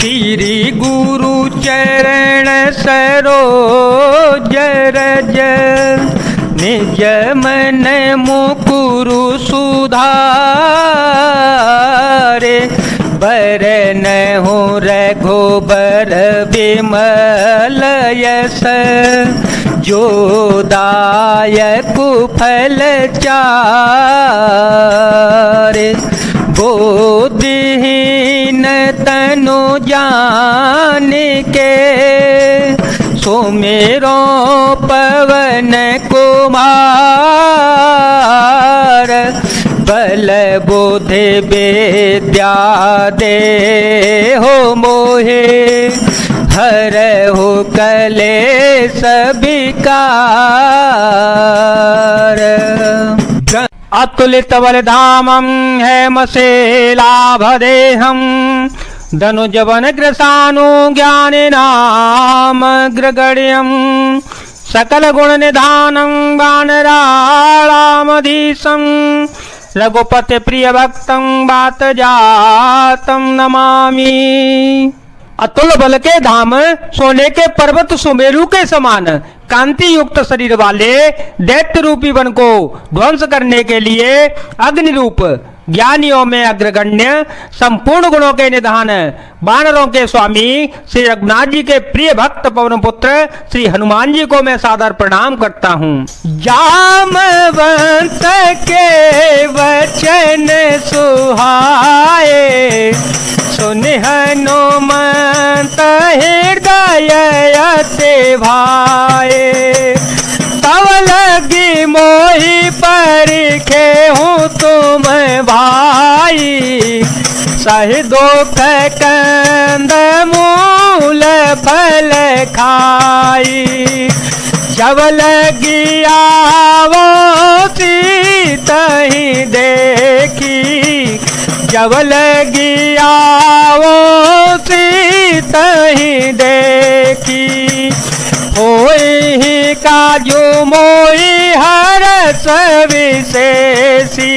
श्री गुरु चरण सरोज रज निज मन मुकुरु सुधारे बरन हो रघुबर विमल यस जो दायक फल चारे बोधिहीन तनु जान के सुमेरो पवन कुमार बल बुद्धि विद्या दे हो मोहे हर हो कलेश विकार अतुलित बलधामं हेमशेलाभदेहं धनुजवनग्रसानु ज्ञानेनामग्रगण्यं सकल गुण निधानं वानराणामधीशं रघुपति प्रिय भक्तं बात जातं नमामि। अतुल बल के धाम सोने के पर्वत सुमेरु के समान कांति युक्त शरीर वाले दैत्य रूपी वन को ध्वंस करने के लिए अग्नि रूप ज्ञानियों में अग्रगण्य संपूर्ण गुणों के निधान वानरों के स्वामी श्री रघुनाथ जी के प्रिय भक्त पवन पुत्र श्री हनुमान जी को मैं सादर प्रणाम करता हूँ। जामवंत के वचन सुहाए सुन हनुमंत हृदय अति भाए तव लगी मोहि परिखे हूँ तुम भाई सही दुख कंद मूल फल खाई जब लगी आवो सीतहि देखी जब लगी आवो सीतहि देखी होई काजू मोई हरस विशेषी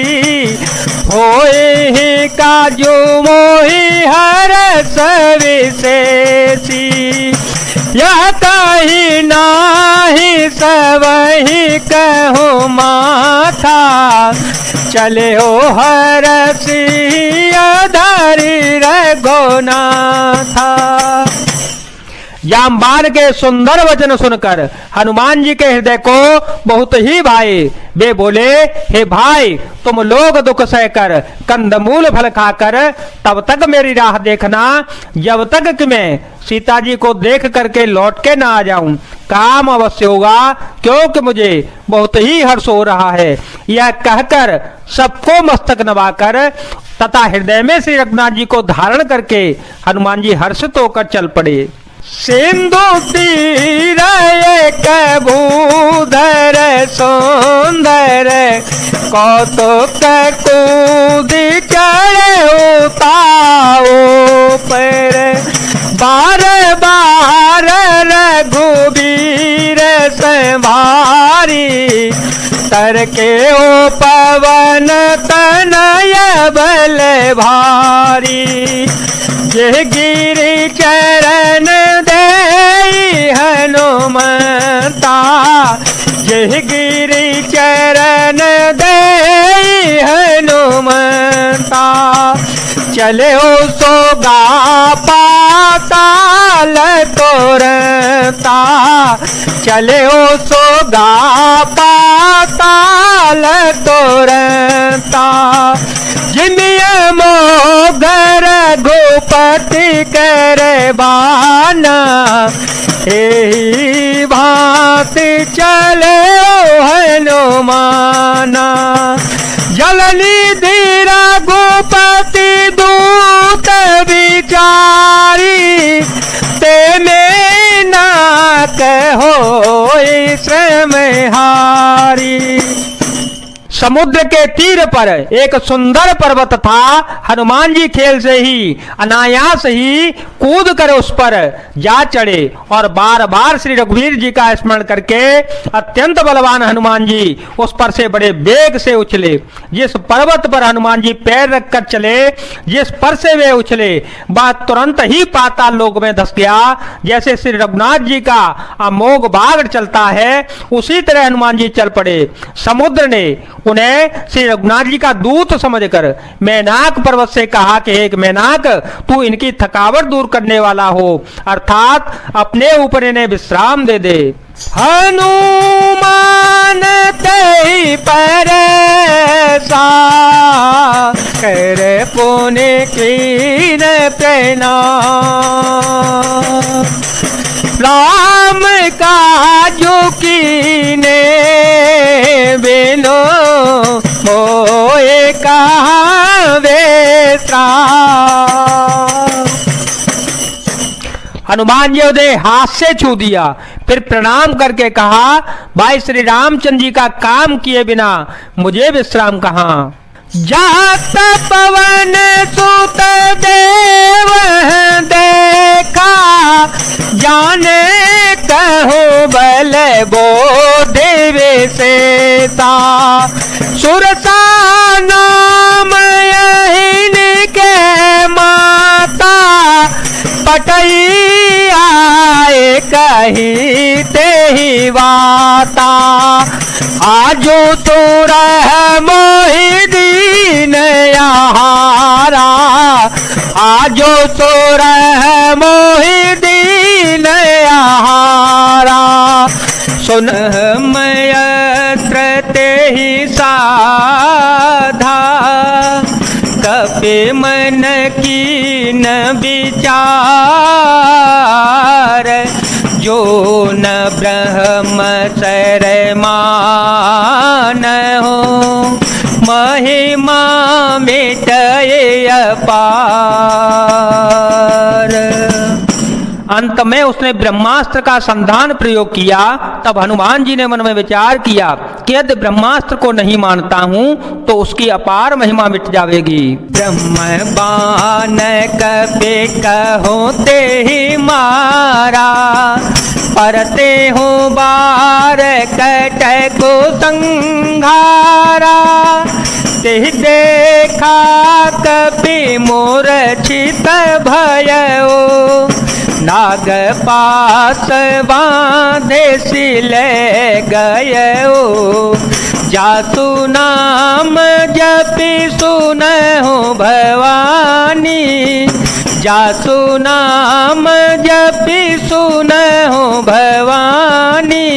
होई काजू मोही हरस विशेषी यह कही नाही सबही कहूँ माथा चले हो हरसिया धरी रघुनाथा। जामवान के सुंदर वचन सुनकर हनुमान जी के हृदय को बहुत ही भाए। वे बोले, हे भाई तुम लोग दुख सहकर कंदमूल फल खाकर तब तक मेरी राह देखना जब तक कि मैं सीता जी को देख करके लौट के ना आ जाऊं। काम अवश्य होगा क्योंकि मुझे बहुत ही हर्ष हो रहा है। यह कहकर सबको मस्तक नवाकर तथा हृदय में श्री रघुनाथ जी को धारण करके हनुमान जी हर्षित होकर चल पड़े। सिंधु तीर एक भूधर सुंदर कौतुक कूदी चढ़े उताओ पर बार बार रघुबीर संभारी तर के ओ पवन तनय बल भारी यह गिरि चरण दे हनुमंता यह गिरि चरण दे हनुमंता चले हो सोगा पाताल तोरता चले हो सोगा पाताल तोरता जिमिया मोगर गोपति कर बाना यही भांति चले हनुमाना जलनी धीरा गोपति दूत विचारी ते में ना कहो श्रम हारी। समुद्र के तीर पर एक सुंदर पर्वत था। हनुमान जी खेल से ही अनायास ही कूद कर उस पर जा चढ़े और बार बार श्री रघुवीर जी का स्मरण करके अत्यंत बलवान हनुमान जी उस पर से बड़े वेग से उछले। जिस पर्वत पर हनुमान जी पैर रखकर चले, जिस पर से वे उछले, वह तुरंत ही पाताल लोक में धस गया। जैसे श्री रघुनाथ जी का अमोघ बाग चलता है, उसी तरह हनुमान जी चल पड़े। समुद्र ने उन्हें श्री रघुनाथ जी का दूत समझकर मैनाक पर्वत से कहा कि एक मैनाक, तू इनकी थकावट दूर करने वाला हो, अर्थात अपने ऊपर इन्हें विश्राम दे दे। हनुमान तै पर कर पुण्य कीन प्रणाम, राम का जो कीने बिनो मोए कहाँ वेत्रा। हनुमान जी ने हाथ से छू दिया, फिर प्रणाम करके कहा, भाई श्री रामचंद्र जी का काम किए बिना मुझे विश्राम कहाँ। जात पवन सुत देव देखा, जाने कहो बल बोधे विशेषा। सुरसा नाम यही के माता, पटई आए कही ते ही वाता। आजो तो रह मोहि दीन यारा, आजो तो रह मोहि दीन यारा। सुन मयत्र ते ही साधा, कपि मन की न विचार। जो न ब्रह्म सर मान हो, महिमा मिटय अपार। अंत में उसने ब्रह्मास्त्र का संधान प्रयोग किया। तब हनुमान जी ने मन में विचार किया कि यदि ब्रह्मास्त्र को नहीं मानता हूं तो उसकी अपार महिमा मिट जाएगी। ब्रह्म बाण कपि कहो ते ही मारा, परते हो बार कट को संघारा। ते देखा कपि मूर्छित भयो, नाग पास बांधे सिले गयो। जासु नाम जपि सुनहु भवानी, जासु नाम जपि सुनहु भवानी।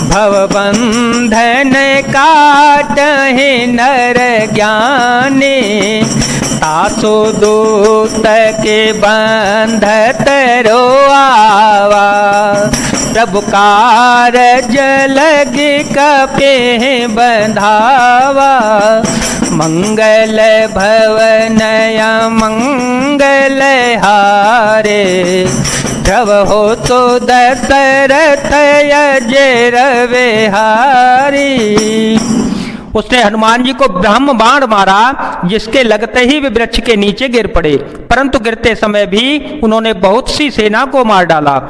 भवबंधन काटहि नर ज्ञानी, तासु दूत के बंधत रोआवा। प्रभु कारज लगी कपि बंधावा, मंगल भवनय मंगल हारे। प्रभ हो तो दशरथ अजर विहारी। उसने हनुमान जी को ब्रह्म बाण मारा, जिसके लगते ही वे वृक्ष के नीचे गिर पड़े, परंतु गिरते समय भी उन्होंने बहुत सी सेना को मार डाला।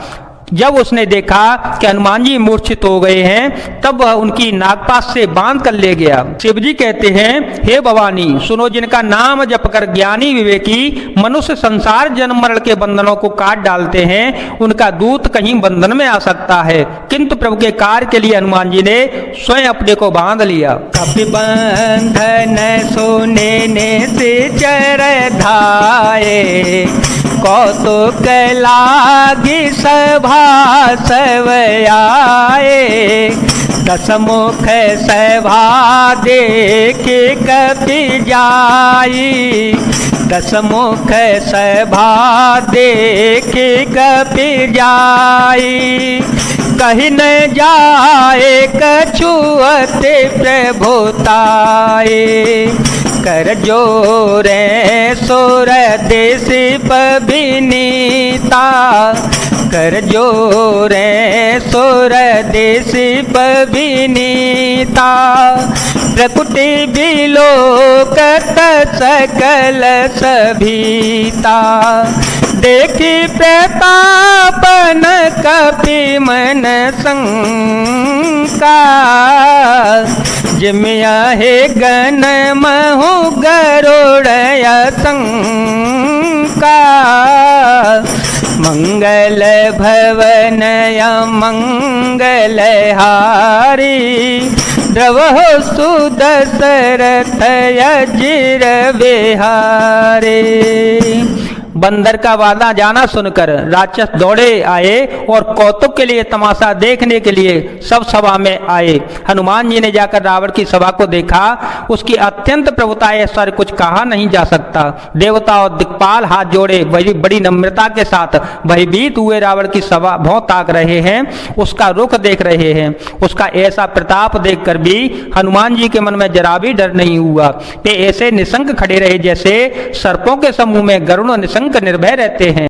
जब उसने देखा कि हनुमान जी मूर्छित हो गए हैं, तब वह उनकी नागपाश से बांध कर ले गया। शिव जी कहते हैं, हे भवानी सुनो, जिनका नाम जप कर ज्ञानी विवेकी मनुष्य संसार जन्म मरण के बंधनों को काट डालते हैं, उनका दूत कहीं बंधन में आ सकता है, किंतु प्रभु के कार्य के लिए हनुमान जी ने स्वयं अपने को बांध लिया। कपि बंधन सुने से चर धाये, कौतुक लागी सभा सब आए। दसमुख सभा देख कपि जाई, दसमुख सभा देख कपि जाई। कहीं न जाए कछुअते प्रभुताए, कर जोरे सुर देश पबिनी नीता कर जोरे सुर देशी पविनीता प्रकृति बिलोकत सकल सभीता देखी प्रतापन कपि मन शंका जिमिया हे गण महु गरुड़ शंका मंगल भवन मंगल हारी द्रवहो सुदशरथ अजिर बिहारी। बंदर का वादा जाना सुनकर राक्षस दौड़े आए और कौतुक के लिए तमाशा देखने के लिए सब सभा में आए। हनुमान जी ने जाकर रावण की सभा को देखा, उसकी अत्यंत प्रभुता ऐश्वर्य कुछ कहा नहीं जा सकता। देवता और दिक्पाल हाथ जोड़े बड़ी नम्रता के साथ भयभीत हुए रावण की सभा भौं ताक रहे हैं, उसका रुख देख रहे हैं। उसका ऐसा प्रताप देखकर भी हनुमान जी के मन में जरा भी डर नहीं हुआ। वे ऐसे निशंक खड़े रहे जैसे सर्पों के समूह में गरुड़ निशंक निर्भय रहते हैं।